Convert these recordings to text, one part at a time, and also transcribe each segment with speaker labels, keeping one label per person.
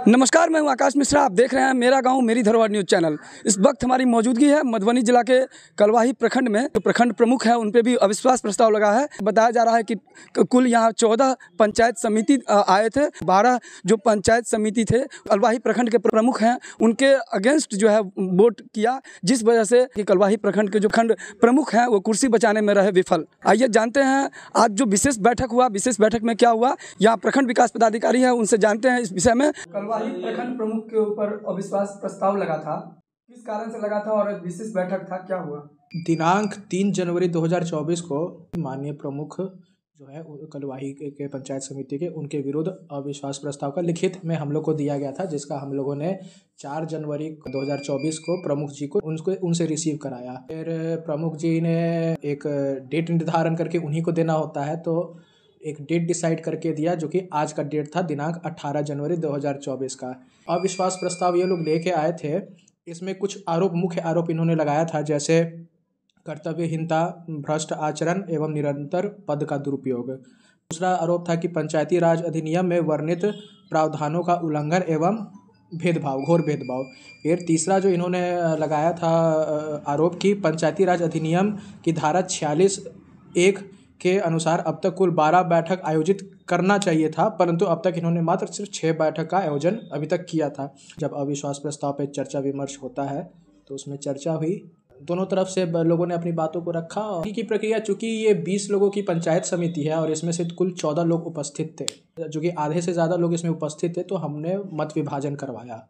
Speaker 1: नमस्कार, मैं हूं आकाश मिश्रा। आप देख रहे हैं मेरा गांव मेरी धरोहर न्यूज़ चैनल। इस वक्त हमारी मौजूदगी है मधुबनी जिला के कलवाही प्रखंड में। जो प्रखंड प्रमुख हैं उन पे भी अविश्वास प्रस्ताव लगा है। बताया जा रहा है कि कुल यहां 14 पंचायत समिति आए थे। 12 जो पंचायत समिति थे कलवाही प्रखंड के प्रमुख हैं उनके अगेंस्ट जो है वोट किया, जिस वजह से कि कलवाही प्रखंड के जो खंड प्रमुख हैं वो कुर्सी बचाने में रहे विफल। आइए जानते हैं आज जो विशेष बैठक हुआ, विशेष बैठक में क्या हुआ। यहाँ प्रखंड विकास पदाधिकारी है, उनसे जानते हैं इस विषय में। कलवाही प्रखंड प्रमुख के ऊपर अविश्वास प्रस्ताव लगा था, किस कारण से लगा था और विशेष बैठक था, क्या हुआ?
Speaker 2: दिनांक 3 जनवरी 2024 को माननीय प्रमुख जो है कलवाही के पंचायत समिति के उनके विरुद्ध अविश्वास प्रस्ताव का लिखित में हम लोग को दिया गया था, जिसका हम लोगों ने 4 जनवरी 2024 को प्रमुख जी को उनसे रिसीव कराया। फिर प्रमुख जी ने एक डेट निर्धारण करके उन्हीं को देना होता है, तो एक डेट डिसाइड करके दिया, जो कि आज का डेट था दिनांक 18 जनवरी 2024 का। अविश्वास प्रस्ताव ये लोग लेके आए थे। इसमें कुछ मुख्य आरोप इन्होंने लगाया था, जैसे कर्तव्यहीनता, भ्रष्ट आचरण एवं निरंतर पद का दुरुपयोग। दूसरा आरोप था कि पंचायती राज अधिनियम में वर्णित प्रावधानों का उल्लंघन एवं भेदभाव, घोर भेदभाव। फिर तीसरा जो इन्होंने लगाया था आरोप कि पंचायती राज अधिनियम की धारा 46(1) के अनुसार अब तक कुल 12 बैठक आयोजित करना चाहिए था, परंतु अब तक इन्होंने मात्र सिर्फ 6 बैठक का आयोजन अभी तक किया था। जब अविश्वास प्रस्ताव पे चर्चा विमर्श होता है तो उसमें चर्चा हुई, दोनों तरफ से लोगों ने अपनी बातों को रखा। और की प्रक्रिया, चूँकि ये 20 लोगों की पंचायत समिति है और इसमें से कुल 14 लोग उपस्थित थे, जो कि आधे से ज़्यादा लोग इसमें उपस्थित थे, तो हमने मत विभाजन करवाया।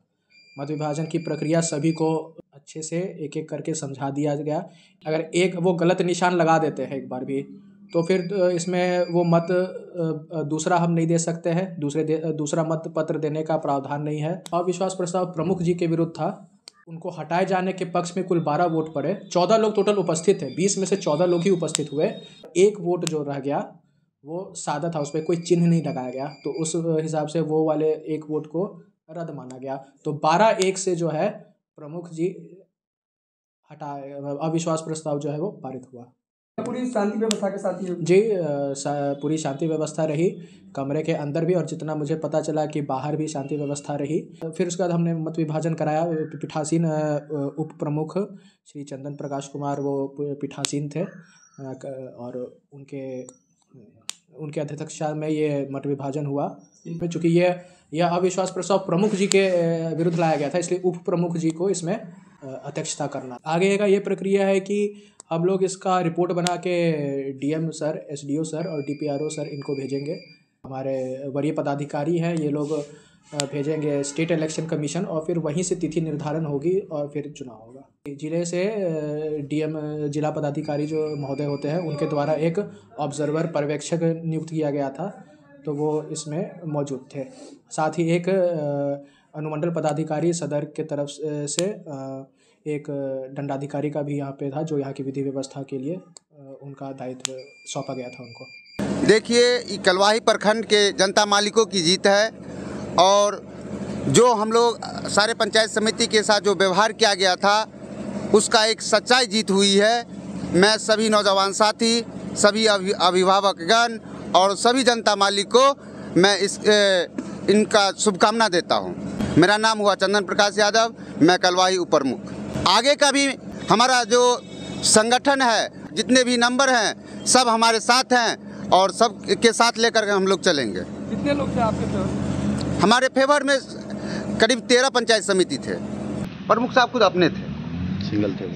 Speaker 2: मत विभाजन की प्रक्रिया सभी को अच्छे से एक एक करके समझा दिया गया। अगर एक वो गलत निशान लगा देते हैं एक बार भी, तो फिर इसमें वो मत दूसरा हम नहीं दे सकते हैं, दूसरा मत पत्र देने का प्रावधान नहीं है। अविश्वास प्रस्ताव प्रमुख जी के विरुद्ध था। उनको हटाए जाने के पक्ष में कुल 12 वोट पड़े। 14 लोग टोटल उपस्थित थे, 20 में से 14 लोग ही उपस्थित हुए। एक वोट जो रह गया वो सादा था, उस पर कोई चिन्ह नहीं लगाया गया, तो उस हिसाब से वो वाले एक वोट को रद्द माना गया। तो 12-1 से जो है प्रमुख जी हटाए, अविश्वास प्रस्ताव जो है वो पारित हुआ।
Speaker 1: पूरी शांति व्यवस्था के साथ ही
Speaker 2: जी पूरी शांति व्यवस्था रही, कमरे के अंदर भी, और जितना मुझे पता चला कि बाहर भी शांति व्यवस्था रही। फिर उसके बाद हमने मत विभाजन कराया। पीठासीन उप प्रमुख श्री चंदन प्रकाश कुमार वो पीठासीन थे, और उनके अध्यक्षता में ये मत विभाजन हुआ। चूँकि यह अविश्वास प्रस्ताव प्रमुख जी के विरुद्ध लाया गया था, इसलिए उप प्रमुख जी को इसमें अध्यक्षता करना। आगे का ये प्रक्रिया है कि हम लोग इसका रिपोर्ट बना के DM सर, SDO सर और DPRO सर इनको भेजेंगे। हमारे वरीय पदाधिकारी हैं, ये लोग भेजेंगे स्टेट इलेक्शन कमीशन, और फिर वहीं से तिथि निर्धारण होगी और फिर चुनाव होगा। जिले से DM जिला पदाधिकारी जो महोदय होते हैं उनके द्वारा एक ऑब्जर्वर पर्यवेक्षक नियुक्त किया गया था, तो वो इसमें मौजूद थे। साथ ही एक अनुमंडल पदाधिकारी सदर के तरफ से एक दंडाधिकारी का भी यहाँ पे था, जो यहाँ की विधि व्यवस्था के लिए उनका दायित्व सौंपा गया था उनको।
Speaker 3: देखिए, कलवाही प्रखंड के जनता मालिकों की जीत है, और जो हम लोग सारे पंचायत समिति के साथ जो व्यवहार किया गया था उसका एक सच्चाई जीत हुई है। मैं सभी नौजवान साथी, सभी अभिभावकगण और सभी जनता मालिक को मैं इनका शुभकामना देता हूँ। मेरा नाम हुआ चंदन प्रकाश यादव, मैं कलवाही उप प्रमुख। आगे का भी हमारा जो संगठन है, जितने भी नंबर हैं, सब हमारे साथ हैं और सब के साथ लेकर हम लोग चलेंगे।
Speaker 1: कितने लोग थे आपके फेवर?
Speaker 3: हमारे फेवर में करीब 13 पंचायत समिति थे। प्रमुख साहब खुद अपने थे, सिंगल थे।